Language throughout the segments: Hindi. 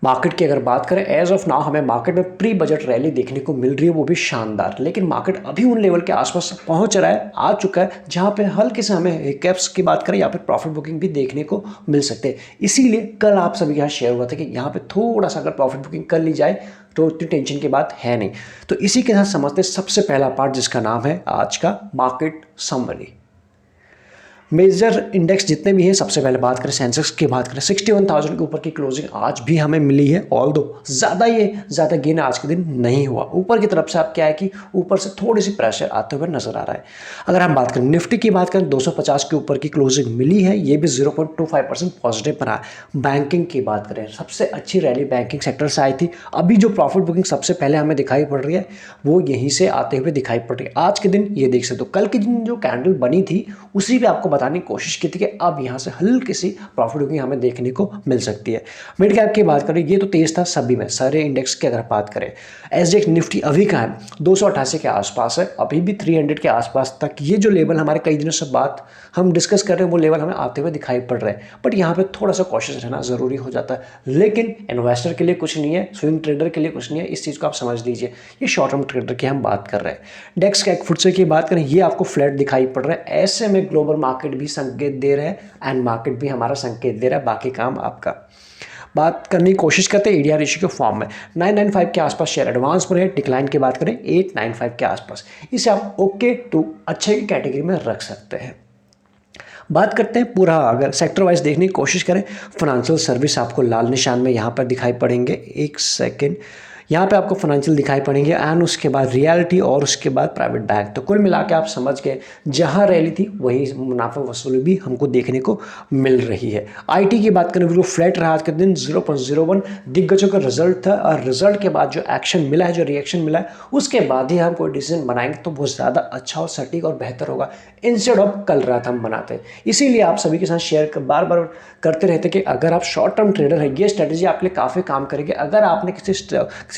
मार्केट की अगर बात करें एज ऑफ नाउ हमें मार्केट में प्री बजट रैली देखने को मिल रही है, वो भी शानदार। लेकिन मार्केट अभी उन लेवल के आसपास पहुंच रहा है, आ चुका है, जहां पे हल्के से हमें कैप्स की बात करें या फिर प्रॉफिट बुकिंग भी देखने को मिल सकते हैं। इसीलिए कल आप सभी के यहाँ शेयर हुआ था कि यहाँ पे थोड़ा सा अगर प्रॉफिट बुकिंग कर ली जाए तो उतनी टेंशन की बात है नहीं। तो इसी के साथ समझते सबसे पहला पार्ट जिसका नाम है आज का मार्केट समरी। मेजर इंडेक्स जितने भी हैं, सबसे पहले बात करें सेंसेक्स की बात करें 61,000 के ऊपर की क्लोजिंग आज भी हमें मिली है। ऑल दो ज़्यादा गेन आज के दिन नहीं हुआ। ऊपर की तरफ से आप क्या है कि ऊपर से थोड़ी सी प्रेशर आते हुए नजर आ रहा है। अगर हम बात करें निफ्टी की बात करें 250 के ऊपर की क्लोजिंग मिली है, ये भी 0.25% पॉजिटिव बना है। बैंकिंग की बात करें सबसे अच्छी रैली बैंकिंग सेक्टर से आई थी। अभी जो प्रॉफिट बुकिंग सबसे पहले हमें दिखाई पड़ रही है वो यहीं से आते हुए दिखाई पड़ रही है। आज के दिन ये देख सकते हो, कल के दिन जो कैंडल बनी थी उसी भी आपको बताने की कोशिश की थी कि अब यहां से हल्की सी प्रॉफिट बुकिंग हमें देखने को मिल सकती है। मिड कैप की बात करें, ये तो तेज था सभी में, सारे इंडेक्स की अगर बात करें। एसडीएक्स निफ्टी अभी का है 288 के आसपास है, अभी भी 300 के आसपास तक। ये जो लेवल हमारे कई दिनों से बात हम डिस्कस कर रहे हैं वो लेवल हमें आते हुए दिखाई पड़ रहे हैं। बट यहाँ पे थोड़ा सा कॉशियस रहना जरूरी हो जाता है। लेकिन इन्वेस्टर के लिए कुछ नहीं है, स्विंग ट्रेडर के लिए कुछ नहीं है, इस चीज़ को आप समझ लीजिए। ये शॉर्ट टर्म ट्रेडर की हम बात कर रहे हैं। डेक्स कैक फुटसे की बात करें, ये आपको फ्लैट दिखाई पड़ रहा है। ऐसे में ग्लोबल मार्केट भी संकेत दे रहे हैं एंड मार्केट भी हमारा संकेत दे रहा है, बाकी काम आपका। बात करने की कोशिश करते हैं एडीआर रेशियो के फॉर्म में 995 के आसपास शेयर एडवांस पर है। डिक्लाइन की बात करें 895 के आसपास, इसे आप ओके टू अच्छे की कैटेगरी में रख सकते हैं। बात करते हैं पूरा अगर सेक्टर वाइज देखने की कोशिश करें, फाइनेंशियल सर्विस आपको लाल निशान में यहाँ पर दिखाई पड़ेंगे। एक सेकेंड, यहाँ पे आपको फाइनेंशियल दिखाई पड़ेंगे एंड उसके बाद रियलिटी और उसके बाद प्राइवेट बैंक। तो कुल मिला के आप समझ गए, जहाँ रैली थी वही मुनाफा वसूली भी हमको देखने को मिल रही है। आईटी की बात करें बिल्कुल फ्लैट रहा आज के दिन, 0.01 दिग्गजों का रिजल्ट था और रिजल्ट के बाद जो एक्शन मिला है, जो रिएक्शन मिला है, उसके बाद ही हम कोई डिसीजन बनाएंगे तो बहुत ज़्यादा अच्छा और सटीक और बेहतर होगा, इंस्टेड ऑफ कल रात हम बनाते। इसीलिए आप सभी के साथ शेयर बार बार करते रहते कि अगर आप शॉर्ट टर्म ट्रेडर है, ये स्ट्रेटेजी आपके लिए काफ़ी काम करेगी। अगर आपने किसी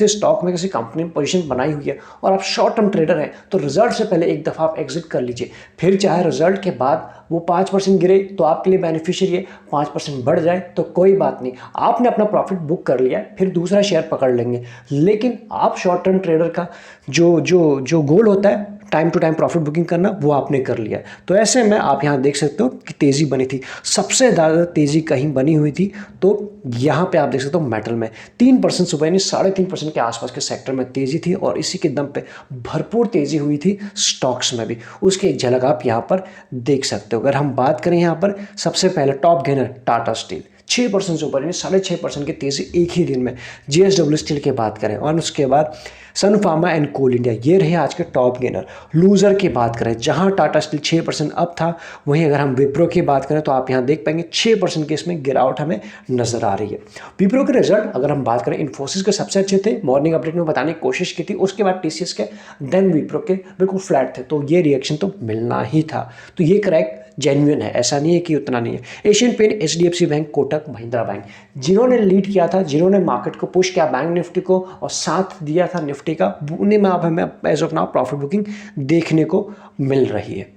स्टॉक में किसी कंपनी में पोजीशन बनाई हुई है और आप शॉर्ट टर्म ट्रेडर हैं तो रिजल्ट से पहले एक दफ़ा आप एग्जिट कर लीजिए। फिर चाहे रिजल्ट के बाद वो 5% गिरे तो आपके लिए बेनिफिशियरी है, 5% बढ़ जाए तो कोई बात नहीं, आपने अपना प्रॉफिट बुक कर लिया, फिर दूसरा शेयर पकड़ लेंगे। लेकिन आप शॉर्ट टर्म ट्रेडर का जो गोल होता है time to time profit booking करना, वो आपने कर लिया। तो ऐसे में आप यहाँ देख सकते हो कि तेज़ी बनी थी, सबसे ज़्यादा तेज़ी कहीं बनी हुई थी तो यहाँ पे आप देख सकते हो मेटल में 3% सुबह यानी 3.5% के आसपास के सेक्टर में तेज़ी थी और इसी के दम पे भरपूर तेज़ी हुई थी स्टॉक्स में भी। उसकी एक झलक आप यहाँ पर देख सकते हो। अगर हम बात करें यहाँ पर सबसे पहले टॉप गेनर टाटा स्टील 6% से ऊपर यानी 6.5% की तेज़ी एक ही दिन में। जेएसडब्ल्यू स्टील की बात करें और उसके बाद सन फार्मा एंड कोल इंडिया, ये रहे आज के टॉप गेनर। लूजर की बात करें, जहां टाटा स्टील 6% अप था, वहीं अगर हम विप्रो की बात करें तो आप यहां देख पाएंगे 6% की इसमें गिरावट हमें नजर आ रही है। विप्रो के रिजल्ट अगर हम बात करें, इन्फोसिस के सबसे अच्छे थे, मॉर्निंग अपडेट में बताने की कोशिश की थी, उसके बाद टीसीएस के, देन विप्रो के बिल्कुल फ्लैट थे, तो ये रिएक्शन तो मिलना ही था। तो ये क्रैक जेन्युइन है, ऐसा नहीं है कि उतना नहीं है। Asian paint, HDFC bank, Kotak Mahindra bank, जिन्होंने लीड किया था, जिन्होंने मार्केट को पुश किया बैंक निफ्टी को और साथ दिया था निफ्टी का, उन्हीं में अब हमें as of now profit booking देखने को मिल रही है।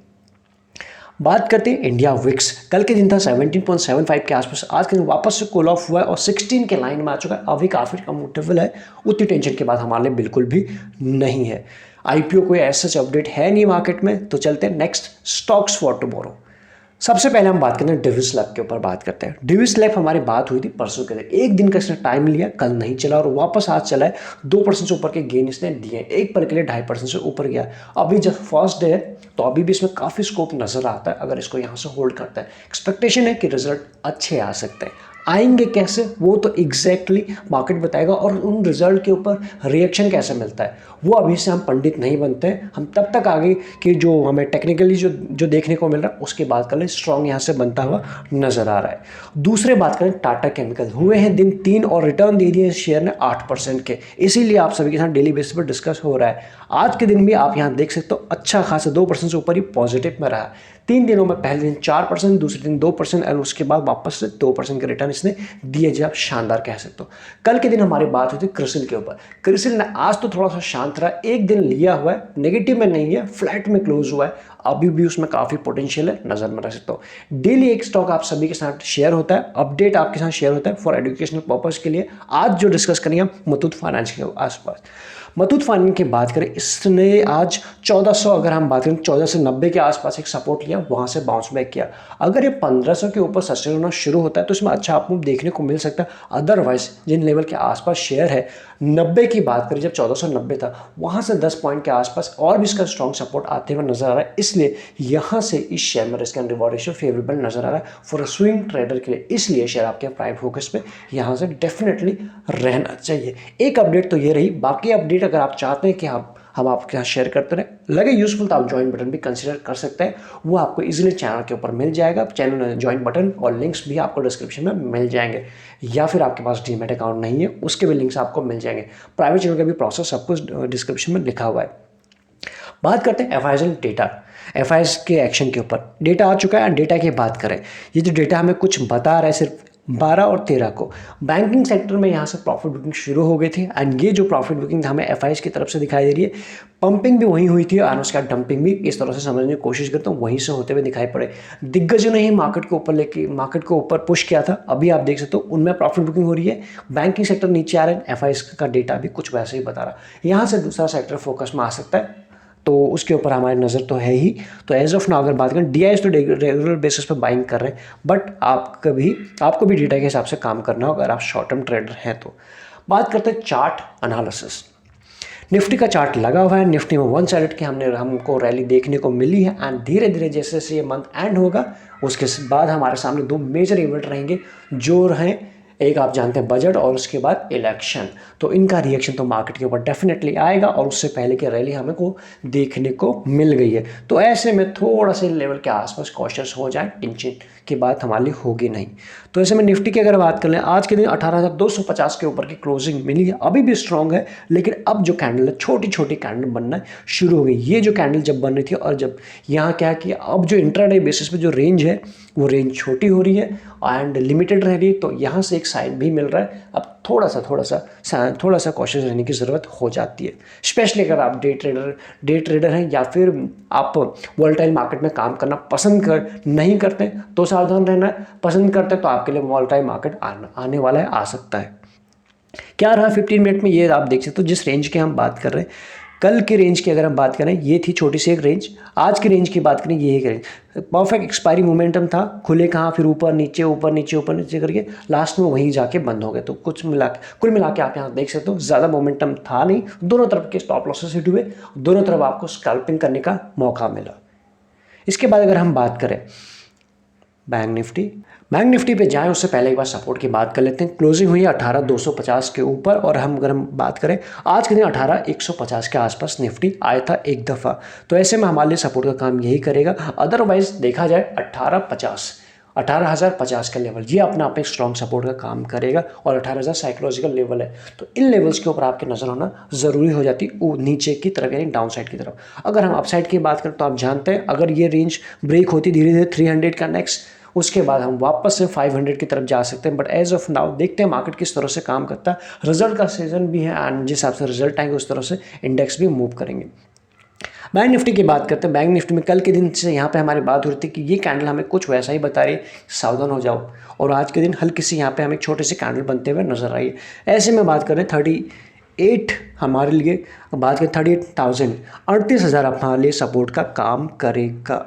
बात करते हैं इंडिया विक्स, कल के दिन था 17.75 के आसपास, आज के दिन वापस से कूल ऑफ हुआ है और 16 के लाइन में आ चुका है। अभी काफ़ी कंफर्टेबल है, उतनी टेंशन के बाद हमारे लिए बिल्कुल भी नहीं है। आईपीओ कोई ऐसा सच अपडेट है नहीं मार्केट में। तो चलते हैं नेक्स्ट स्टॉक्स फॉर टुमारो। सबसे पहले हम बात करते हैं डिविस लैब के ऊपर बात करते हैं। डिविस लैब हमारी बात हुई थी परसों के दिन, एक दिन का इसने टाइम लिया, कल नहीं चला और वापस आज चला है। 2% से ऊपर के गेन इसने दिए, एक पल के लिए 2.5% से ऊपर गया। अभी जब फर्स्ट डे है तो अभी भी इसमें काफ़ी स्कोप नजर आता है अगर इसको यहाँ से होल्ड करता है। एक्सपेक्टेशन है कि रिजल्ट अच्छे आ सकते हैं, आएंगे कैसे वो तो एग्जैक्टली मार्केट बताएगा और उन रिजल्ट के ऊपर रिएक्शन कैसे मिलता है वो अभी से हम पंडित नहीं बनते हैं। हम तब तक आगे कि जो हमें टेक्निकली जो देखने को मिल रहा है उसकी बात कर लें, स्ट्रॉन्ग यहाँ से बनता हुआ नजर आ रहा है। दूसरे बात करें टाटा केमिकल, हुए हैं दिन 3 और रिटर्न दे दिए शेयर ने 8% के, इसीलिए आप सभी के साथ डेली बेसिस पर डिस्कस हो रहा है। आज के दिन भी आप यहाँ देख सकते हो अच्छा खासा 2% से ऊपर ही पॉजिटिव में रहा। 3 दिनों में पहले दिन 4%, दूसरे दिन 2% और उसके बाद वापस से 2% के रिटर्न इसने दिए, जो आप शानदार कह सकते हो। कल के दिन हमारी बात हुई थी क्रिसिल के ऊपर। क्रिसिल ने आज तो थोड़ा सा शांत रहा, एक दिन लिया हुआ है, नेगेटिव में नहीं है, फ्लैट में क्लोज हुआ है। अभी भी उसमें काफ़ी पोटेंशियल है, नज़र में रख सकते हो। डेली एक स्टॉक आप सभी के साथ शेयर होता है, अपडेट आपके साथ शेयर होता है फॉर एजुकेशनल पर्पज़ के लिए। आज जो डिस्कस करेंगे हम मुथूट फाइनेंस के आसपास। मुथूट फाइनेंस की बात करें, इसने आज 1400, अगर हम बात करें 14 से 90 के आसपास एक सपोर्ट लिया, वहाँ से बाउंस बैक किया। अगर ये 1500 के ऊपर सस्टेन होना शुरू होता है तो इसमें अच्छा आपको देखने को मिल सकता है। अदरवाइज जिन लेवल के आसपास शेयर है, 90 की बात करें, जब 1490 था, वहाँ से 10 पॉइंट के आसपास और भी इसका स्ट्रॉन्ग सपोर्ट आते हुए नजर आ रहा है। इसलिए यहाँ से इस शेयर में risk and reward ratio favourable नजर आ रहा है फॉर अ स्विंग ट्रेडर के लिए। इसलिए शेयर आपके प्राइम फोकस पे यहाँ से डेफिनेटली रहना चाहिए। एक अपडेट तो ये रही, बाकी अपडेट अगर आप चाहते हैं कि हम आपके साथ शेयर करते रहे, लगे यूजफुल, तो आप ज्वाइन बटन भी कंसीडर कर सकते हैं। वो आपको इजीली चैनल के ऊपर मिल जाएगा। चैनल ज्वाइन बटन और लिंक्स भी आपको डिस्क्रिप्शन में मिल जाएंगे, या फिर आपके पास डीमैट अकाउंट नहीं है, उसके भी लिंक्स आपको मिल जाएंगे। प्राइवेट चैनल का भी प्रोसेस सब कुछ डिस्क्रिप्शन में लिखा हुआ है। बात करते हैं एफआईएस डेटा, एफआईएस के एक्शन के ऊपर। डेटा आ चुका है, डेटा की बात करें, ये जो डेटा हमें कुछ बता रहा है सिर्फ 12 और 13 को बैंकिंग सेक्टर में यहाँ से प्रॉफिट बुकिंग शुरू हो गई थी। एंड ये जो प्रॉफिट बुकिंग हमें एफआईएस की तरफ से दिखाई दे रही है, पंपिंग भी वहीं हुई थी और उसका डंपिंग भी, इस तरह से समझने की कोशिश करता हूँ, वहीं से होते हुए दिखाई पड़े। दिग्गजों ने ही मार्केट को ऊपर लेके मार्केट को ऊपर पुश किया था। अभी आप देख सकते हो उनमें प्रॉफिट बुकिंग हो रही है, बैंकिंग सेक्टर नीचे आ रहा है, एफआईएस का डेटा भी कुछ वैसे ही बता रहा है। यहाँ से दूसरा सेक्टर फोकस में आ सकता है, तो उसके ऊपर हमारी नज़र तो है ही। तो एज ऑफ नाउ अगर बात करें, डीआईएस तो रेगुलर बेसिस पे बाइंग कर रहे हैं, बट आपको भी डेटा के हिसाब से काम करना होगा अगर आप शॉर्ट टर्म ट्रेडर हैं तो। बात करते हैं चार्ट एनालिसिस। निफ्टी का चार्ट लगा हुआ है, निफ्टी में वन साइडेड की हमको रैली देखने को मिली है। एंड धीरे धीरे जैसे जैसे ये मंथ एंड होगा, उसके बाद हमारे सामने दो मेजर इवेंट रहेंगे, जो रहें, एक आप जानते हैं बजट, और उसके बाद इलेक्शन। तो इनका रिएक्शन तो मार्केट के ऊपर डेफिनेटली आएगा, और उससे पहले की रैली हमें को देखने को मिल गई है। तो ऐसे में थोड़ा से लेवल के आसपास कॉशियस हो जाए, टेंशन की बात हमारी होगी नहीं। तो ऐसे में निफ्टी की अगर बात कर लें, आज के दिन 18,250 के ऊपर की क्लोजिंग मिली है, अभी भी स्ट्रॉन्ग है, लेकिन अब जो कैंडल है, छोटी छोटी कैंडल बनना शुरू हो गई। ये जो कैंडल जब बन रही थी, और जब यहाँ क्या किया, अब जो इंट्राडे बेसिस पे जो रेंज है, वो रेंज छोटी हो रही है एंड लिमिटेड रह रही है। तो यहाँ से एक साइन भी मिल रहा है। अब थोड़ा सा कॉशियस रहने की ज़रूरत हो जाती है, स्पेशली अगर आप डे ट्रेडर हैं, या फिर आप वॉलेटाइल मार्केट में काम करना पसंद नहीं करते, तो सावधान रहना है। पसंद करते तो आपके लिए वॉलेटाइल मार्केट आने वाला है, आ सकता है। क्या रहा 15 मिनट में, ये आप देख सकते हो। जिस रेंज की हम बात कर रहे हैं, कल की रेंज की अगर हम बात करें, ये थी छोटी सी एक रेंज। आज की रेंज की बात करें, ये एक रेंज परफेक्ट एक्सपायरी मोमेंटम था, खुले कहाँ, फिर ऊपर नीचे करके लास्ट में वहीं जाके बंद हो गए। तो कुल मिला के आप यहाँ देख सकते हो, ज़्यादा मोमेंटम था नहीं, दोनों तरफ के स्टॉप लॉसेस हिट हुए, दोनों तरफ आपको स्कैल्पिंग करने का मौका मिला। इसके बाद अगर हम बात करें बैंक निफ्टी पे जाएं, उससे पहले एक बार सपोर्ट की बात कर लेते हैं। क्लोजिंग हुई है 18,250 के ऊपर, और अगर हम बात करें आज के दिन 18,150 के आसपास निफ्टी आया था एक दफ़ा। तो ऐसे में हमारे लिए सपोर्ट का काम यही करेगा। अदरवाइज देखा जाए 18,050 का लेवल, ये अपना आप एक स्ट्रॉन्ग सपोर्ट का काम करेगा, और 18,000 साइकोलॉजिकल लेवल है। तो इन लेवल्स के ऊपर आपकी नज़र होना ज़रूरी हो जाती है, नीचे की तरफ यानी डाउन साइड की तरफ। अगर हम अपसाइड की बात करें, तो आप जानते हैं अगर ये रेंज ब्रेक होती धीरे धीरे 300 का नेक्स्ट, उसके बाद हम वापस से 500 की तरफ जा सकते हैं। बट एज ऑफ नाउ देखते हैं मार्केट किस तरह से काम करता है। रिजल्ट का सीजन भी है, एंड जिस हिसाब से रिजल्ट आएंगे उस तरह से इंडेक्स भी मूव करेंगे। बैंक निफ्टी की बात करते हैं। बैंक निफ्टी में कल के दिन से यहाँ पे हमारी बात हो रही थी कि ये कैंडल हमें कुछ वैसा ही बता रही है, सावधान हो जाओ। और आज के दिन हल्की सी यहाँ पे हमें छोटे से कैंडल बनते हुए नजर आई है। ऐसे में बात करें 38 हमारे लिए, बात करें 38,000, 38,000 हमारे लिए सपोर्ट का काम करेगा।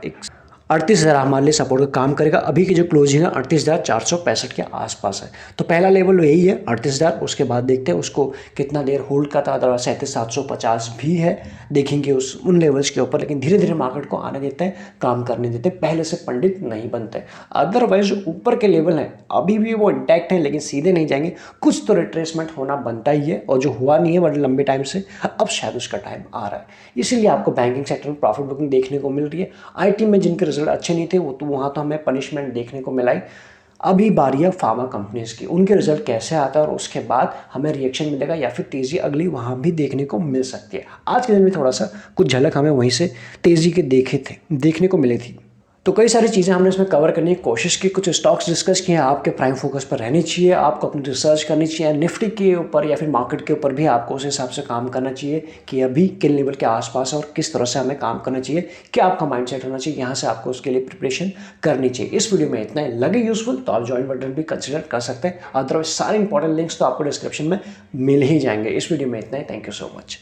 38,000 हमारे लिए सपोर्ट का काम करेगा। अभी की जो क्लोजिंग है 38,465 के आसपास है। तो पहला लेवल यही है 38,000। उसके बाद देखते हैं उसको कितना देर होल्ड करता है। अदरवाइज 37,750 भी है, देखेंगे उन लेवल्स के ऊपर। लेकिन धीरे धीरे मार्केट को आने देते हैं, काम करने देते हैं, पहले से पंडित नहीं बनते। अदरवाइज ऊपर के लेवल हैं अभी भी वो इंटैक्ट हैं, लेकिन सीधे नहीं जाएंगे, कुछ तो रिट्रेसमेंट होना बनता ही है, और जो हुआ नहीं है बड़े लंबे टाइम से, अब शायद उसका टाइम आ रहा है। इसीलिए आपको बैंकिंग सेक्टर में प्रॉफिट बुकिंग देखने को मिल रही है। आईटी में जिनके रिजल्ट अच्छे नहीं थे, वो तो वहाँ तो हमें पनिशमेंट देखने को मिला ही। अभी बारी है फार्मा कंपनीज की, उनके रिजल्ट कैसे आता है, और उसके बाद हमें रिएक्शन मिलेगा या फिर तेज़ी अगली वहाँ भी देखने को मिल सकती है। आज के दिन में थोड़ा सा कुछ झलक हमें वहीं से तेज़ी के देखने को मिली थी। तो कई सारी चीज़ें हमने इसमें कवर करने की कोशिश की, कुछ स्टॉक्स डिस्कस किए, आपके प्राइम फोकस पर रहनी चाहिए, आपको अपनी रिसर्च करनी चाहिए, निफ्टी के ऊपर या फिर मार्केट के ऊपर भी आपको उस हिसाब से काम करना चाहिए कि अभी किन लेवल के आसपास है और किस तरह से हमें काम करना चाहिए, क्या आपका माइंडसेट होना चाहिए, यहाँ से आपको उसके लिए प्रिपरेशन करनी चाहिए। इस वीडियो में इतना ही, लगे यूजफुल तो आप ज्वाइन बटन भी कंसिडर कर सकते हैं, अदरवाइज सारे इंपॉर्टेंट लिंक्स तो आपको डिस्क्रिप्शन में मिल ही जाएंगे। इस वीडियो में इतना ही, थैंक यू सो मच।